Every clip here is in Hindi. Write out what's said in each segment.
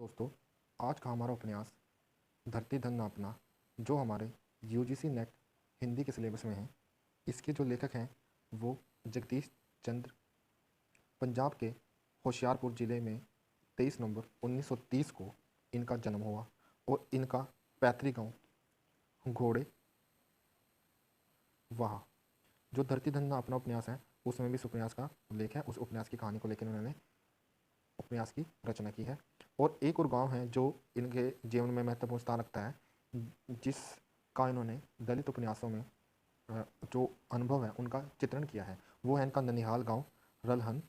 दोस्तों, आज का हमारा उपन्यास धरती धन नापना, जो हमारे यूजीसी नेट हिंदी के सिलेबस में है। इसके जो लेखक हैं वो जगदीश चंद्र, पंजाब के होशियारपुर ज़िले में 23 नवंबर 1930 को इनका जन्म हुआ और इनका पैतृक गाँव घोड़े वहाँ। जो धरती धन नापना उपन्यास है उसमें भी इस उपन्यास का उल्लेख है। उस उपन्यास की कहानी को लेकर उन्होंने उपन्यास की रचना की है। और एक और गांव है जो इनके जीवन में महत्वपूर्ण स्थान रखता है, जिसका इन्होंने दलित उपन्यासों में जो अनुभव है उनका चित्रण किया है, वो है इनका ननिहाल गांव रलहन।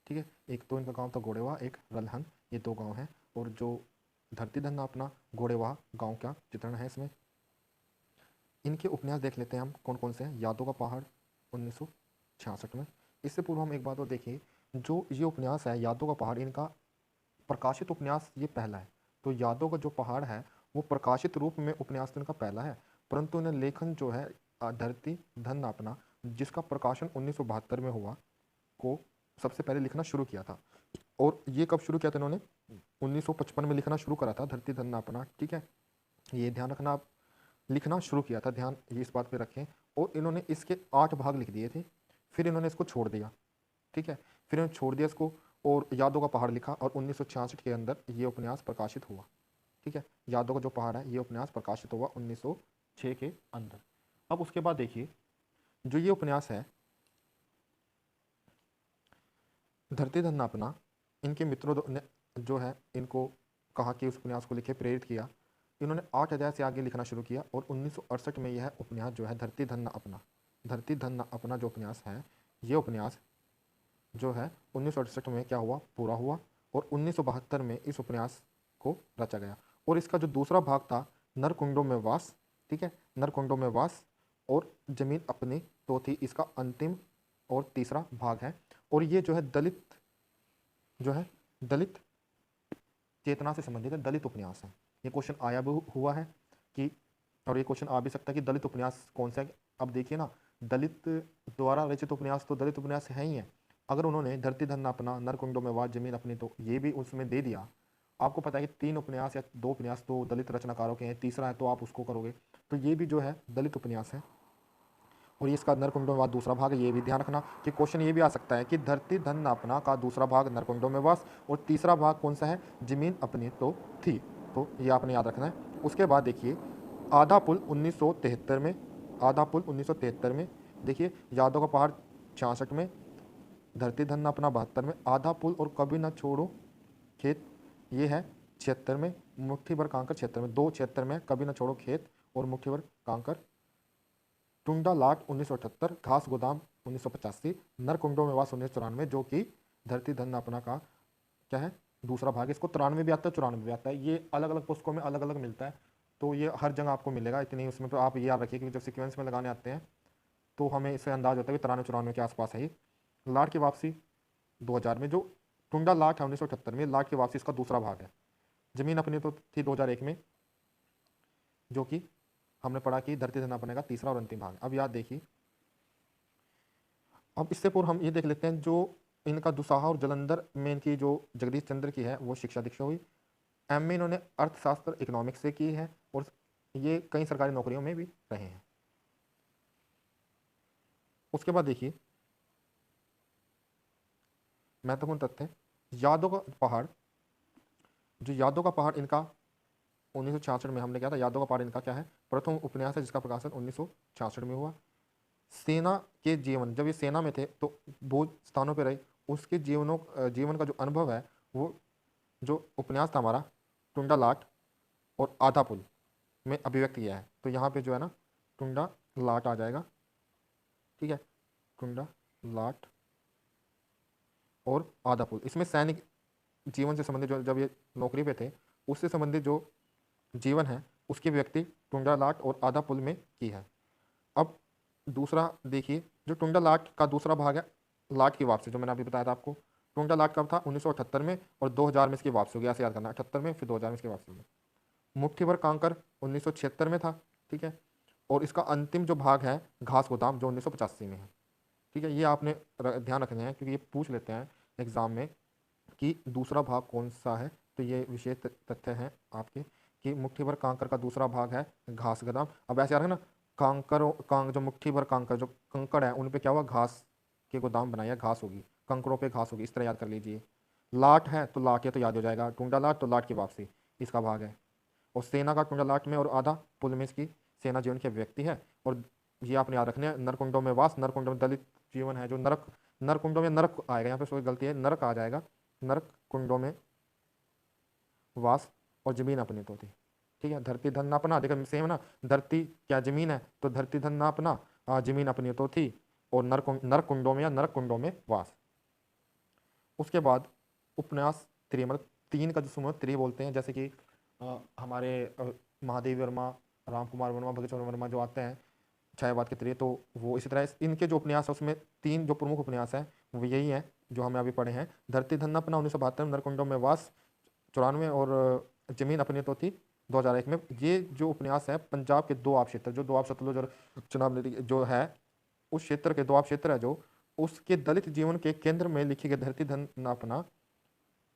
ठीक है, एक तो इनका गांव था गोड़ेवाह, एक रलहन, ये दो गांव हैं। और जो धरती धन अपना गोड़ेवाह गांव का चित्रण है इसमें। इनके उपन्यास देख लेते हैं हम कौन कौन से हैं। यादों का पहाड़ 1966 में। इससे पूर्व हम एक बात और देखिए, जो ये उपन्यास है यादों का पहाड़, इनका प्रकाशित उपन्यास ये पहला है। तो यादों का जो पहाड़ है वो प्रकाशित रूप में उपन्यास तो इनका पहला है, परंतु इन्हें लेखन जो है धरती धन नापना, जिसका प्रकाशन 1972 में हुआ, को सबसे पहले लिखना शुरू किया था। और ये कब शुरू किया था इन्होंने? 1955 में लिखना शुरू करा था धरती धन नापना। ठीक है, ये ध्यान रखना, आप लिखना शुरू किया था, ध्यान ये इस बात पे रखें। और इन्होंने इसके 8 भाग लिख दिए थे, फिर इन्होंने इसको छोड़ दिया। ठीक है, फिर इन्होंने छोड़ दिया इसको और यादों का पहाड़ लिखा और 1966 के अंदर ये उपन्यास प्रकाशित हुआ। ठीक है, यादों का जो पहाड़ है ये उपन्यास प्रकाशित हुआ 1906 के अंदर। अब उसके बाद देखिए, जो ये उपन्यास है धरती धन नापना, इनके मित्रों ने जो है इनको कहा कि उस उपन्यास को लिखे, प्रेरित किया। इन्होंने 8 अध्याय से आगे लिखना शुरू किया और 1968 में यह उपन्यास जो है धरती धन अपना जो उपन्यास है, ये उपन्यास जो है 1968 में क्या हुआ, पूरा हुआ। और 1972 में इस उपन्यास को रचा गया। और इसका जो दूसरा भाग था नरकुंडों में वास, ठीक है, नरकुंडों में वास और जमीन अपनी तो थी, इसका अंतिम और तीसरा भाग है। और ये जो है दलित चेतना से संबंधित है, दलित उपन्यास है। ये क्वेश्चन आया भी हुआ है कि, और ये क्वेश्चन आ भी सकता है कि दलित उपन्यास कौन सा है। अब देखिए ना, दलित द्वारा रचित उपन्यास तो दलित उपन्यास है ही है। अगर उन्होंने धरती धन अपना, नरकुंडों में वास, जमीन अपनी, तो ये भी उसमें दे दिया। आपको पता है कि 3 उपन्यास या 2 उपन्यास तो दलित रचनाकारों के हैं, तीसरा है तो आप उसको करोगे, तो ये भी जो है दलित उपन्यास है। और ये इसका नरकुंडों में वास दूसरा भाग है। ये भी ध्यान रखना कि क्वेश्चन ये भी आ सकता है कि धरती धन नापना का दूसरा भाग नरकुंडों में वास और तीसरा भाग कौन सा है, जमीन अपनी तो थी। तो ये आपने याद रखना है। उसके बाद देखिए, आधा पुल 1973 में, आधा पुल 1973 में। देखिए, यादों का पहाड़ 66 में, धरती धन नापना 72 में, आधा पुल और कभी ना छोड़ो खेत ये है 76 में, मुट्ठी भर कांकर 76 में, 2 76 में कभी ना छोड़ो खेत और मुट्ठी भर कांकर। टुंडा लाट 1978, घास गोदाम 1985, नरकुंडों में वास 1994, जो कि धरती धन अपना का क्या है, दूसरा भाग। इसको 93 भी आता है, 94 भी आता है, ये अलग अलग पुस्तकों में अलग अलग मिलता है। तो ये हर जगह आपको मिलेगा, इतनी उसमें तो आप ये याद रखिए कि जब सीक्वेंस में लगाने आते हैं तो हमें इससे अंदाज होता है कि 93 94 के आसपास है ये। लाट की वापसी 2000 में, जो टुंडा लाट है 1978 में, लाट की वापसी इसका दूसरा भाग है। जमीन अपनी तो थी 2001 में, जो कि हमने पढ़ा कि धरती धना बनेगा तीसरा और अंतिम भाग। अब याद देखिए, अब इससे पूर्व हम ये देख लेते हैं, जो इनका दुसाहा और जलंधर में इनकी जो जगदीश चंद्र की है वो शिक्षा दीक्षा हुई। एमए इन्होंने अर्थशास्त्र इकोनॉमिक्स से की है और ये कई सरकारी नौकरियों में भी रहे हैं। उसके बाद देखिए, महत्वपूर्ण तथ्य, यादों का पहाड़, जो यादों का पहाड़ इनका 1966 में हमने किया था। यादों का पहाड़ इनका क्या है, प्रथम उपन्यास है जिसका प्रकाशन 1966 में हुआ। सेना के जीवन, जब ये सेना में थे तो बहुत स्थानों पर रहे, उसके जीवन का जो अनुभव है वो जो उपन्यास था हमारा टुंडा लाट और आधा पुल में अभिव्यक्त किया है। तो यहाँ पे जो है ना टुंडा लाट आ जाएगा। ठीक है, टुंडा लाट और आधा पुल, इसमें सैनिक जीवन से संबंधित जो जब ये नौकरी पे थे उससे संबंधित जो जीवन है उसकी व्यक्ति टुंडा लाट और आधा पुल में की है। अब दूसरा देखिए, जो टुंडा लाट का दूसरा भाग है लाट की वापसी, जो मैंने अभी बताया था आपको। टुंडा लाट कब था, 1978 में, और 2000 में इसकी वापसी हो गया, ऐसे याद करना, 78 में फिर 2000 में इसकी वापसी हो गई। मुट्ठी भर कांकर 1976 में था। ठीक है, और इसका अंतिम जो भाग है घास गोदाम, जो 1985 में है। ठीक है, ये आपने ध्यान रखना है क्योंकि ये पूछ लेते हैं एग्जाम में कि दूसरा भाग कौन सा है, तो ये विशेष तथ्य हैं आपके कि मुट्ठी भर कांकर का दूसरा भाग है घास गदाम। अब ऐसे आ रहा है ना, जो मुट्ठी भर कांकर जो कंकड़ है उन पे क्या हुआ, घास के गोदाम बनाया, घास होगी, कंकड़ों पे घास होगी, इस तरह याद कर लीजिए। लाट है तो लाट, ये तो याद हो जाएगा, टूंडा लाट तो लाट की वापसी, इसका भाग है। और सेना का टूंडा लाट में और आधा पुल में इसकी सेना जीवन के व्यक्ति है। और ये आपने याद रखना है, नरकुंडों में वास, नरकुंडों में दलित जीवन है जो नरक, नरकुंडों में नरक आएगा, यहाँ पे कोई गलती है, नरक आ जाएगा, नरक कुंडों में वास और जमीन अपनी तो थी। ठीक है, धरती धन अपना, देखो सेम ना, धरती क्या जमीन है, तो धरती धन अपना, जमीन अपनी तो थी, और नर कुंडों में या नरक कुंडों में वास। उसके बाद उपन्यास त्रि, मतलब तीन का जो समूह त्रि बोलते हैं, जैसे कि हमारे महादेव वर्मा, राम कुमार वर्मा, भगत चंद्र वर्मा जो आते हैं छायावाद के त्रि, तो वो इसी तरह इनके जो उपन्यास है उसमें तीन जो प्रमुख उपन्यास हैं वो यही है जो हमें अभी पढ़े हैं, धरती धन अपना 1972 में, नरकुंडों में वास 94, और जमीन अपनी तो थी 2001 में। ये जो उपन्यास है पंजाब के दो आप क्षेत्र, जो दो आप सतलुज और चनाब नदी जो है उस क्षेत्र के दो आप क्षेत्र है जो, उसके दलित जीवन के केंद्र में लिखी गई धरती धन अपना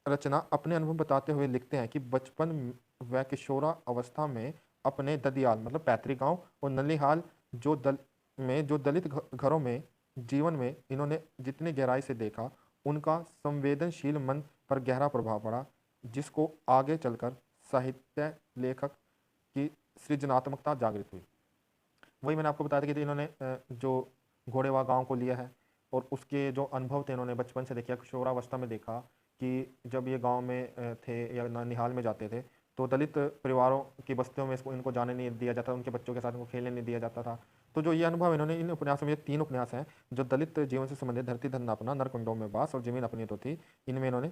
रचना अपने अनुभव बताते हुए लिखते हैं कि बचपन व किशोरा अवस्था में अपने ददियाल मतलब पैतृक गांव और नलिहाल जो दलित घरों में जीवन में इन्होंने जितनी गहराई से देखा, उनका संवेदनशील मन पर गहरा प्रभाव पड़ा, जिसको आगे चलकर साहित्य लेखक की सृजनात्मकता जागृत हुई। वही मैंने आपको बताया था कि इन्होंने जो घोड़ेवा गांव को लिया है और उसके जो अनुभव थे इन्होंने बचपन से देखा, किशोरावस्था में देखा कि जब ये गांव में थे या ननिहाल में जाते थे तो दलित परिवारों की बस्तियों में इसको इनको जाने नहीं दिया जाता, उनके बच्चों के साथ इनको खेलने नहीं दिया जाता था। तो जो ये अनुभव इन्होंने इन उपन्यासों में, ये तीन उपन्यास हैं जो दलित जीवन से संबंधित, धरती धन अपना, नरकुंडों में वास और जमीन अपनी तो थी, इनमें इन्होंने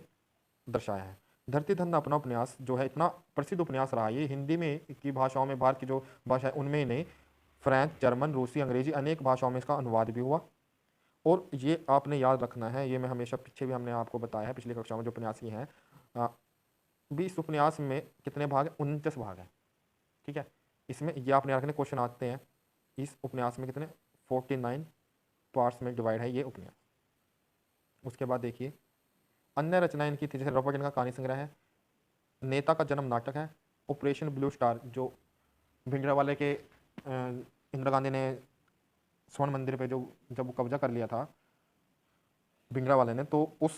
दर्शाया है। धरती धन अपना उपन्यास जो है इतना प्रसिद्ध उपन्यास रहा, ये हिंदी में की भाषाओं में, भारत की जो भाषा है उनमें ही नहीं, फ्रेंच, जर्मन, रूसी, अंग्रेजी अनेक भाषाओं में इसका अनुवाद भी हुआ। और ये आपने याद रखना है, ये मैं हमेशा पीछे भी हमने आपको बताया है पिछली कक्षा में, जो उपन्यासी हैं भी इस उपन्यास में कितने भाग हैं, 29 भाग हैं। ठीक है, इसमें ये आपने याद रखने क्वेश्चन आते हैं, इस उपन्यास में कितने 49 पार्ट्स में डिवाइड है ये उपन्यास। उसके बाद देखिए अन्य रचनाएं इनकी थी, जैसे रॉबर्ट इनका कहानी संग्रह है, नेता का जन्म नाटक है, ऑपरेशन ब्लू स्टार जो भिंडरावाले के इंदिरा गांधी ने स्वर्ण मंदिर पे जो जब वो कब्जा कर लिया था भिंडरावाले ने, तो उस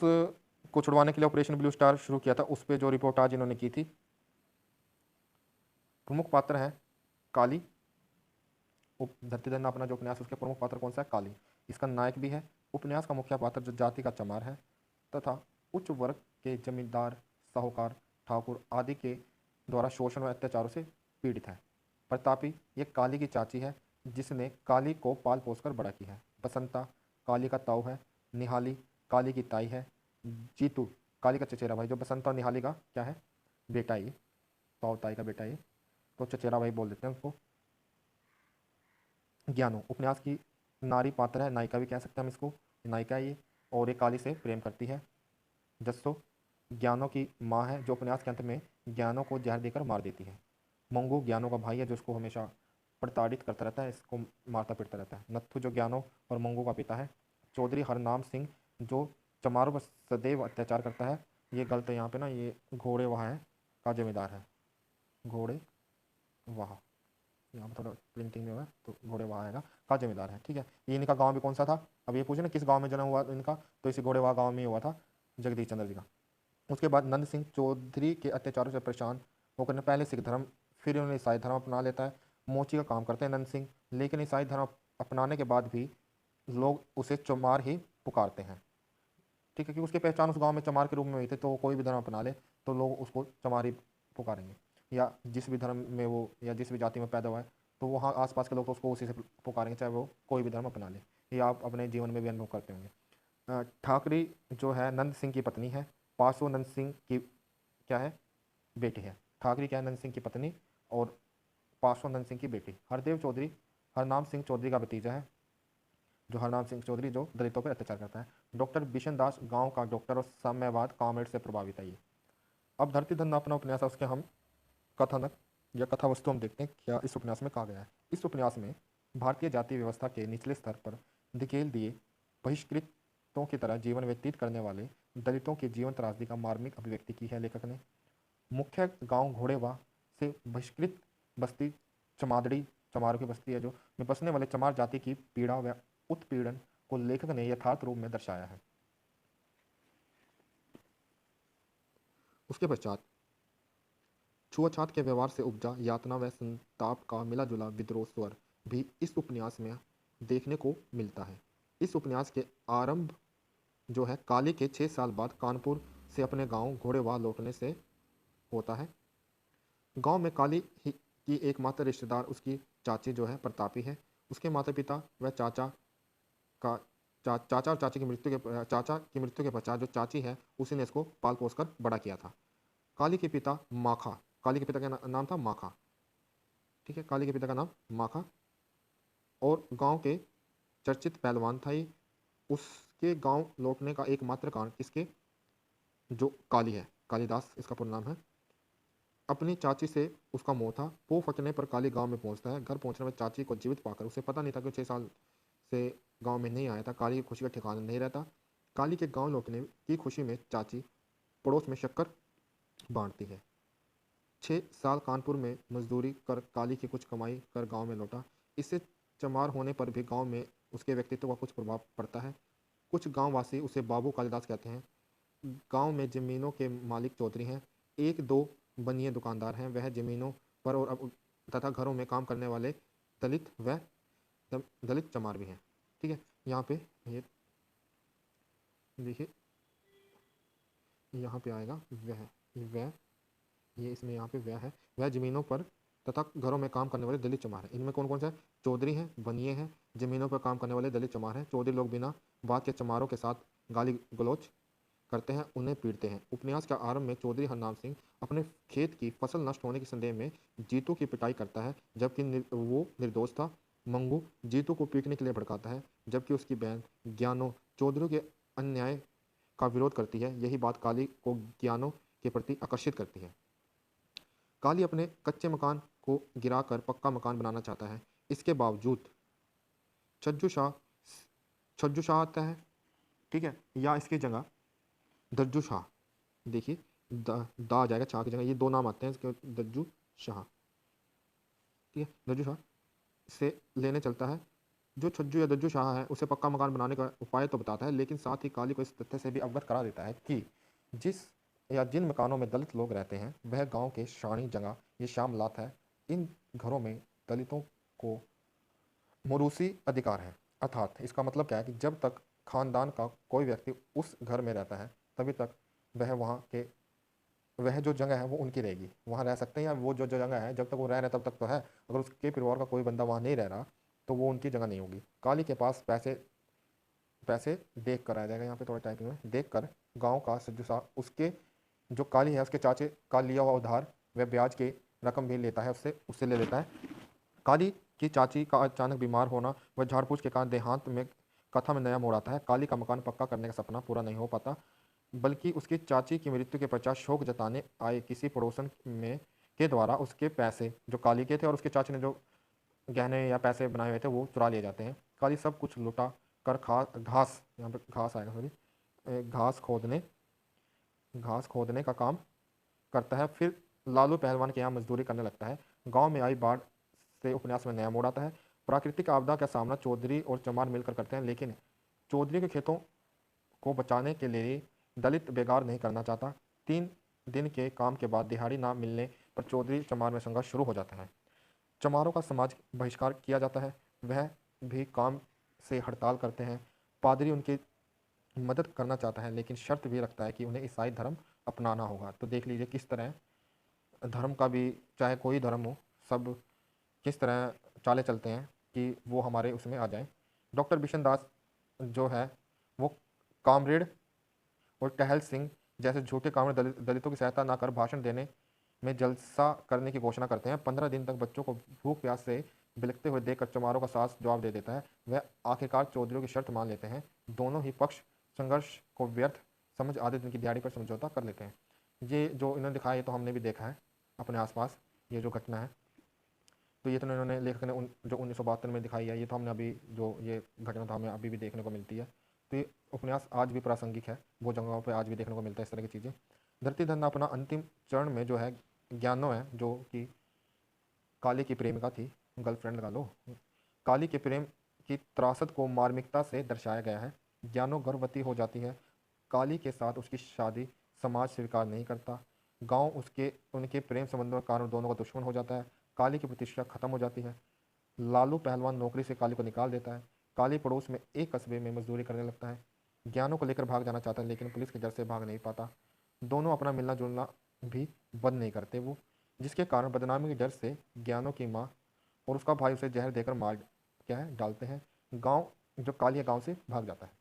को छुड़वाने के लिए ऑपरेशन ब्लू स्टार शुरू किया था, उस पर जो रिपोर्टाज इन्होंने की थी। प्रमुख पात्र है काली, धरती धन अपना जो उपन्यास उसके प्रमुख पात्र कौन सा है, काली, इसका नायक भी है। उपन्यास का मुख्य पात्र जो जाति का चमार है तथा उच्च वर्ग के जमींदार, साहूकार, ठाकुर आदि के द्वारा शोषण व अत्याचारों से पीड़ित है। प्रतापी ये काली की चाची है जिसने काली को पाल पोस कर बड़ा किया है। बसंता काली का ताऊ है। निहाली काली की ताई है। जीतू काली का चचेरा भाई, जो बसंता और निहाली का क्या है, बेटा, ये ताऊ ताई का बेटा, ये तो चचेरा भाई बोल देते हैं उसको। ज्ञानो उपन्यास की नारी पात्र है, नायिका भी कह सकते हैं हम इसको, नायिका है ये, और ये काली से प्रेम करती है। जस्सो ज्ञानो की माँ है जो उपन्यास के अंत में ज्ञानो को जहर देकर मार देती है। मंगू ज्ञानो का भाई है जो उसको हमेशा प्रताड़ित करता रहता है, इसको मारता पीटता रहता है। नत्थु जो ज्ञानो और मंगू का पिता है। चौधरी हरनाम सिंह जो चमारों पर सदैव अत्याचार करता है, ये गलत है यहाँ पे ना, ये घोड़े वहाँ है का जिम्मेदार है, घोड़े वहाँ, यहाँ पर थोड़ा प्रिंटिंग में हुआ है तो घोड़े वहाँ आएगा का जिम्मेदार है। ठीक है, ये इनका गांव भी कौन सा था, अब ये पूछे ना किस गांव में जन्म हुआ इनका, तो इसी घोड़े वहाँ गाँव में ही हुआ था जगदीश चंद्र जी का। उसके बाद नंद सिंह चौधरी के अत्याचारों से परेशान होकर पहले सिख धर्म, फिर उन्होंने ईसाई धर्म अपना लेता है। मोची का काम करते हैं नंद सिंह, लेकिन ईसाई धर्म अपनाने के बाद भी लोग उसे चमार ही पुकारते हैं। ठीक है, कि उसकी पहचान उस गांव में चमार के रूप में हुई थी, तो कोई भी धर्म अपना ले तो लोग उसको चमार ही पुकारेंगे, या जिस भी धर्म में वो या जिस भी जाति में पैदा हुआ है तो वहाँ आसपास के लोग तो उसको उसी से पुकारेंगे, चाहे वो कोई भी धर्म अपना ले। ये आप अपने जीवन में भी अनुभव करते होंगे। ठाकरी जो है नंद सिंह की पत्नी है। पासो नंद सिंह की क्या है, बेटी है। ठाकरी क्या है, नंद सिंह की पत्नी, और पासो नंद सिंह की बेटी। हरदेव चौधरी हरनाम सिंह चौधरी का भतीजा है, जो हरनाम सिंह चौधरी जो दलितों पर अत्याचार करता है। डॉक्टर बिशन दास गांव का डॉक्टर और साम्यवाद कॉमेड से प्रभावित है ये। अब धरती धन अपना उपन्यास है, उसके हम कथानक या कथा वस्तु हम देखते हैं क्या इस उपन्यास में कहा गया है। इस उपन्यास में भारतीय जाति व्यवस्था के निचले स्तर पर धकेल दिए बहिष्कृतों की तरह जीवन व्यतीत करने वाले दलितों की जीवन त्रासदी का मार्मिक अभिव्यक्ति की है लेखक ने। मुख्य गांव घोड़ेवा से बहिष्कृत बस्ती चमादड़ी, चमारों की बस्ती है जो, में बसने वाले चमार जाति की पीड़ा व उत्पीड़न को लेखक ने यथार्थ रूप में दर्शाया है। उसके पश्चात छुआछात के व्यवहार से उपजा यातना व संताप का मिला जुला विद्रोह स्वर भी इस उपन्यास में देखने को मिलता है। इस उपन्यास के आरंभ जो है काली के 6 साल बाद कानपुर से अपने गांव घोड़ेवाह लौटने से होता है। गांव में काली की एकमात्र रिश्तेदार उसकी चाची जो है प्रतापी है। उसके माता पिता व चाचा का चाचा और चाचा की मृत्यु के पश्चात जो चाची है उसी ने इसको पाल पोस कर बड़ा किया था। काली के पिता माखा, काली के पिता का नाम था माखा, ठीक है, काली के पिता का नाम माखा और गांव के चर्चित पहलवान था ये। उसके गांव लौटने का एकमात्र कारण किसके, जो काली है, कालिदास इसका पूरा नाम है, अपनी चाची से उसका मोह था। पोह फटने पर काली गांव में पहुंचता है। घर पहुंचने में चाची को जीवित पाकर उसे पता नहीं था कि 6 साल से गांव में नहीं आया था। काली की खुशी का ठिकाना नहीं रहता। काली के गांव लौटने की खुशी में चाची पड़ोस में शक्कर बांटती है। 6 साल कानपुर में मजदूरी कर काली की कुछ कमाई कर गांव में लौटा। इससे चमार होने पर भी गांव में उसके व्यक्तित्व का कुछ प्रभाव पड़ता है। कुछ गांववासी उसे बाबू कालिदास कहते हैं। गांव में जमीनों के मालिक चौधरी हैं। एक दो बनिए दुकानदार हैं। वह जमीनों पर और तथा घरों में काम करने वाले दलित व दलित चमार भी हैं। ठीक है, यहाँ पे ये देखिए, यहाँ पे आएगा वह ये इसमें यहाँ पे वह है, वह जमीनों पर तथा घरों में काम करने वाले दलित चमार हैं। इनमें कौन कौन से हैं? चौधरी हैं, बनिए हैं, जमीनों पर काम करने वाले दलित चमार हैं। चौधरी लोग बिना बात के चमारों के साथ गाली गलौज करते हैं, उन्हें पीटते हैं। उपन्यास का आरंभ में चौधरी हरनाम सिंह अपने खेत की फसल नष्ट होने के संदेह में जीतू की पिटाई करता है, जबकि वो निर्दोष था। मंगू जीतू को पीटने के लिए भड़काता है, जबकि उसकी बहन ज्ञानो चौधरी के अन्याय का विरोध करती है। यही बात काली को ज्ञानो के प्रति आकर्षित करती है। काली अपने कच्चे मकान को गिराकर पक्का मकान बनाना चाहता है। इसके बावजूद छज्जू शाह छज्जू शाह आता है, ठीक है, या इसकी जगह दज्जू शाह, देखिए दा आ जाएगा शाह की जगह, ये दो नाम आते हैं इसके, दज्जू शाह, ठीक है, दज्जू शाह से लेने चलता है। जो छज्जू या दज्जू शाह है उसे पक्का मकान बनाने का उपाय तो बताता है, लेकिन साथ ही काली को इस तथ्य से भी अवगत करा देता है कि जिस या जिन मकानों में दलित लोग रहते हैं वह गांव के शानी जगह ये शामलात है। इन घरों में दलितों को मोरूसी अधिकार है। अर्थात इसका मतलब क्या है कि जब तक खानदान का कोई व्यक्ति उस घर में रहता है तभी तक वह जो जगह है वो उनकी रहेगी, वहाँ रह सकते हैं, या वो जो जगह है जब तक वो रह रहे हैं तब तक तो है। अगर उसके परिवार का कोई बंदा वहाँ नहीं रह रहा तो वो उनकी जगह नहीं होगी। काली के पास पैसे पैसे देख कर आ जाएगा, यहाँ पे थोड़ा टाइपिंग में, देख कर गाँव का सज्जू उसके जो काली है उसके चाचे का लिया हुआ उधार वह ब्याज की रकम भी लेता है, उससे ले लेता है। काली की चाची का अचानक बीमार होना व झाड़फूस के कारण देहांत में कथा में नया मोड़ आता है। काली का मकान पक्का करने का सपना पूरा नहीं हो पाता, बल्कि उसकी चाची की मृत्यु के पश्चात शोक जताने आए किसी पड़ोसन में के द्वारा उसके पैसे जो काली के थे और उसके चाची ने जो गहने या पैसे बनाए हुए थे वो चुरा लिए जाते हैं। काली सब कुछ लुटा कर घास, यहाँ पे घास आएगा सॉरी, घास खोदने का काम करता है। फिर लालू पहलवान के यहाँ मजदूरी करने लगता है। गांव में आई बाढ़ से उपन्यास में नया मोड़ आता है। प्राकृतिक आपदा का सामना चौधरी और चमार मिलकर करते हैं, लेकिन चौधरी के खेतों को बचाने के लिए दलित बेगार नहीं करना चाहता। 3 दिन के काम के बाद दिहाड़ी ना मिलने पर चौधरी चमार में संघर्ष शुरू हो जाता है। चमारों का समाज बहिष्कार किया जाता है, वह भी काम से हड़ताल करते हैं। पादरी उनकी मदद करना चाहता है, लेकिन शर्त भी रखता है कि उन्हें ईसाई धर्म अपनाना होगा। तो देख लीजिए किस तरह धर्म का भी, चाहे कोई धर्म हो, सब किस तरह चाले चलते हैं कि वो हमारे उसमें आ जाए। डॉक्टर बिशन दास जो है वो कामरेड और टहल सिंह जैसे झूठे कामरेड दलितों की सहायता ना कर भाषण देने में जलसा करने की घोषणा करते हैं। 15 दिन तक बच्चों को भूख प्यास से बिलखते हुए देखकर चमारों का सास जवाब दे देता है। वह आखिरकार चौधरियों की शर्त मान लेते हैं। दोनों ही पक्ष संघर्ष को व्यर्थ समझ आधे दिन की दिहाड़ी पर समझौता कर लेते हैं। ये जो इन्होंने दिखाया ये तो हमने भी देखा है अपने आसपास, ये जो घटना है, तो ये तो इन्होंने लेखक ने जो 1972 में दिखाई है, ये तो हमने अभी जो ये घटना तो हमें अभी भी देखने को मिलती है। तो ये उपन्यास आज भी प्रासंगिक है, वो जगहों पे आज भी देखने को मिलता है इस तरह की चीज़ें। धरती धरना अपना अंतिम चरण में जो है ज्ञानो है, जो कि काली की प्रेमिका थी, गर्लफ्रेंड लगा लो। काली के प्रेम की त्रासद को मार्मिकता से दर्शाया गया है। ज्ञानो गर्भवती हो जाती है। काली के साथ उसकी शादी समाज स्वीकार नहीं करता। गांव उसके उनके प्रेम संबंधों के कारण दोनों का दुश्मन हो जाता है। काली की प्रतिष्ठा खत्म हो जाती है। लालू पहलवान नौकरी से काली को निकाल देता है। काली पड़ोस में एक कस्बे में मजदूरी करने लगता है। ज्ञानों को लेकर भाग जाना चाहता है, लेकिन पुलिस के डर से भाग नहीं पाता। दोनों अपना मिलना जुलना भी बंद नहीं करते वो, जिसके कारण बदनामी के डर से ज्ञानों की माँ और उसका भाई उसे जहर देकर मार क्या है डालते हैं। गांव जो काली है गांव से भाग जाता है।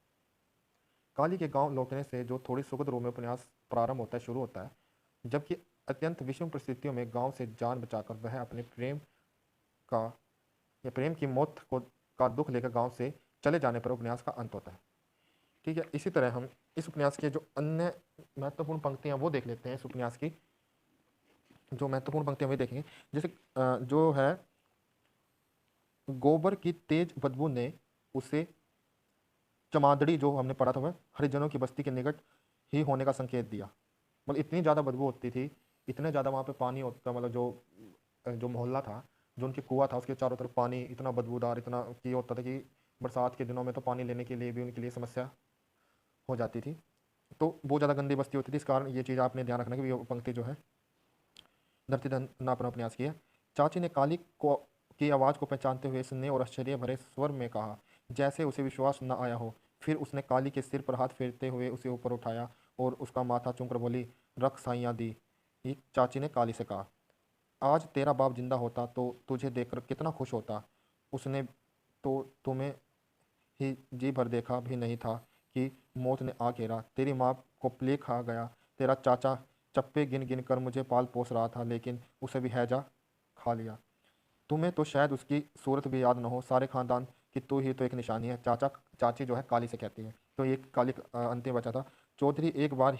काली के गांव लौटने से जो थोड़ी सुखद रूप में उपन्यास प्रारंभ होता है, शुरू होता है, जबकि अत्यंत विषम परिस्थितियों में गांव से जान बचाकर वह अपने प्रेम का या प्रेम की मौत को का दुख लेकर गांव से चले जाने पर उपन्यास का अंत होता है। ठीक है, इसी तरह हम इस उपन्यास के जो अन्य महत्वपूर्ण पंक्तियां वो देख लेते हैं। इस उपन्यास की जो महत्वपूर्ण पंक्तियां वे देखेंगे, जैसे जो है गोबर की तेज बदबू ने उसे चमादड़ी, जो हमने पढ़ा था, वह हरिजनों की बस्ती के निकट ही होने का संकेत दिया। मतलब इतनी ज़्यादा बदबू होती थी, इतने ज़्यादा वहाँ पे पानी होता, मतलब जो जो मोहल्ला था, जो उनके कुआं था, उसके चारों तरफ पानी इतना बदबूदार, इतना ये होता था कि बरसात के दिनों में तो पानी लेने के लिए भी उनके लिए समस्या हो जाती थी। तो बहुत ज़्यादा गंदी बस्ती होती थी। इस कारण ये चीज़ आपने ध्यान रखना कि ये पंक्ति जो है धरती धन्ना अपना प्रयास किया। चाची ने काली को की आवाज़ को पहचानते हुए स्नेह और आश्चर्य भरे स्वर में कहा, जैसे उसे विश्वास न आया हो। फिर उसने काली के सिर पर हाथ फेरते हुए उसे ऊपर उठाया और उसका माथा चूमकर बोली, रख साइयाँ दी। ये चाची ने काली से कहा, आज तेरा बाप जिंदा होता तो तुझे देखकर कितना खुश होता। उसने तो तुम्हें ही जी भर देखा भी नहीं था कि मौत ने आ घेरा। तेरी माँ को प्लेग खा गया। तेरा चाचा चप्पे गिन गिन कर मुझे पाल पोस रहा था, लेकिन उसे भी हैजा खा लिया। तुम्हें तो शायद उसकी सूरत भी याद न हो। सारे खानदान की तू ही तो एक निशानी है। चाचा चाची जो है काली से कहती है। तो ये काली अंतिम बचा था, चौधरी एक बार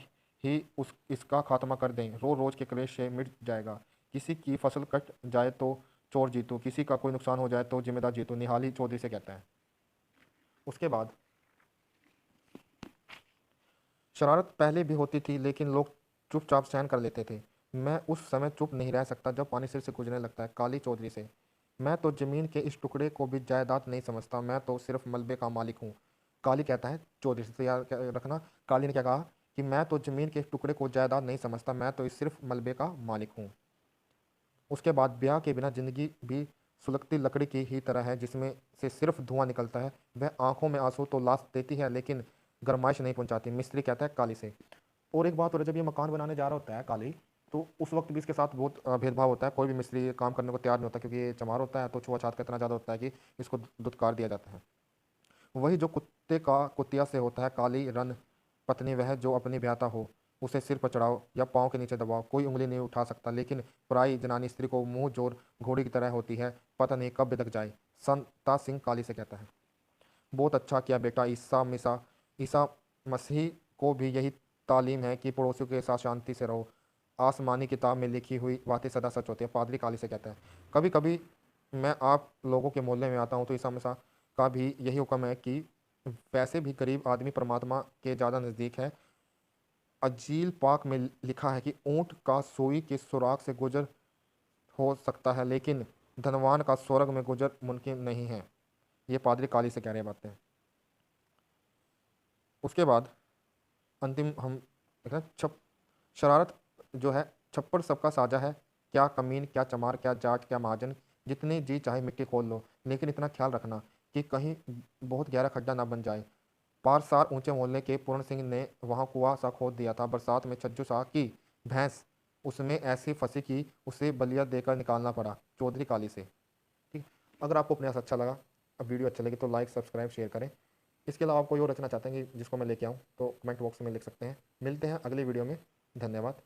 ही उस इसका खात्मा कर दें, रोज रोज के क्लेश से मिट जाएगा। किसी की फसल कट जाए तो चोर जीतू, किसी का कोई नुकसान हो जाए तो जिम्मेदार जीतू, निहाली चौधरी से कहता है। उसके बाद शरारत पहले भी होती थी, लेकिन लोग चुपचाप सहन कर लेते थे। मैं उस समय चुप नहीं रह सकता जब पानी सिर से गुजरने लगता है। काली चौधरी से, मैं तो जमीन के इस टुकड़े को भी जायदाद नहीं समझता, मैं तो सिर्फ मलबे का मालिक हूँ। काली कहता है चौधरी से, तो याद रखना काली ने क्या कहा कि मैं तो जमीन के इस टुकड़े को जायदाद नहीं समझता, मैं तो सिर्फ मलबे का मालिक हूँ। उसके बाद ब्याह के बिना जिंदगी भी सुलगती लकड़ी की ही तरह है, जिसमें से सिर्फ धुआं निकलता है। वह आंखों में आंसू तो ला देती है, लेकिन गरमाइश नहीं पहुंचाती। मिस्त्री कहता है काली से। और एक बात और है, जब ये मकान बनाने जा रहा होता है काली, तो उस वक्त भी इसके साथ बहुत भेदभाव होता है। कोई भी मिस्त्री काम करने को तैयार नहीं होता, क्योंकि ये चमार होता है, तो छुआछात का इतना ज़्यादा होता है कि इसको दुत्कार दिया जाता है। वही जो कुत्ते का कुतिया से होता है। काली रन पत्नी वह जो अपनी ब्याहता हो, उसे सिर पर चढ़ाओ या पाँव के नीचे दबाओ, कोई उंगली नहीं उठा सकता। लेकिन पराई जनानी स्त्री को मुंह जोर घोड़ी की तरह होती है, पता नहीं कब बिदक जाए। संता सिंह काली से कहता है, बहुत अच्छा किया बेटा। ईसा मसीह को भी यही तालीम है कि पड़ोसियों के साथ शांति से रहो। आसमानी किताब में लिखी हुई बातें सदा सच होती है। पादरी काली से कहता है, कभी कभी मैं आप लोगों के मोहल्ले में आता हूँ तो ईसा मसीह का भी यही हुक्म है कि वैसे भी गरीब आदमी परमात्मा के ज़्यादा नज़दीक है। अंजील पाक में लिखा है कि ऊंट का सुई के सुराख से गुजर हो सकता है, लेकिन धनवान का स्वर्ग में गुजर मुमकिन नहीं है। ये पादरी काली से कह रहे बातें। उसके बाद अंतिम हम देख रहे हैं शरारत जो है, छप्पड़ सबका साझा है। क्या कमीन, क्या चमार, क्या जाट, क्या महाजन, जितनी जी चाहे मिट्टी खोल लो, लेकिन इतना ख्याल रखना कि कहीं बहुत गहरा खड्डा ना बन जाए। पार सार ऊंचे मोहल्ले के पूर्ण सिंह ने वहां कुआं सा खोद दिया था। बरसात में छज्जू शाह की भैंस उसमें ऐसी फंसी कि उसे बलिया देकर निकालना पड़ा। चौधरी काली से। ठीक, अगर आपको उपन्यास अच्छा लगा, अब वीडियो अच्छा लगे तो लाइक सब्सक्राइब शेयर करें। इसके अलावा आप कोई और रचना चाहते हैं कि जिसको मैं लेके आऊँ, तो कमेंट बॉक्स में लिख सकते हैं। मिलते हैं अगली वीडियो में। धन्यवाद।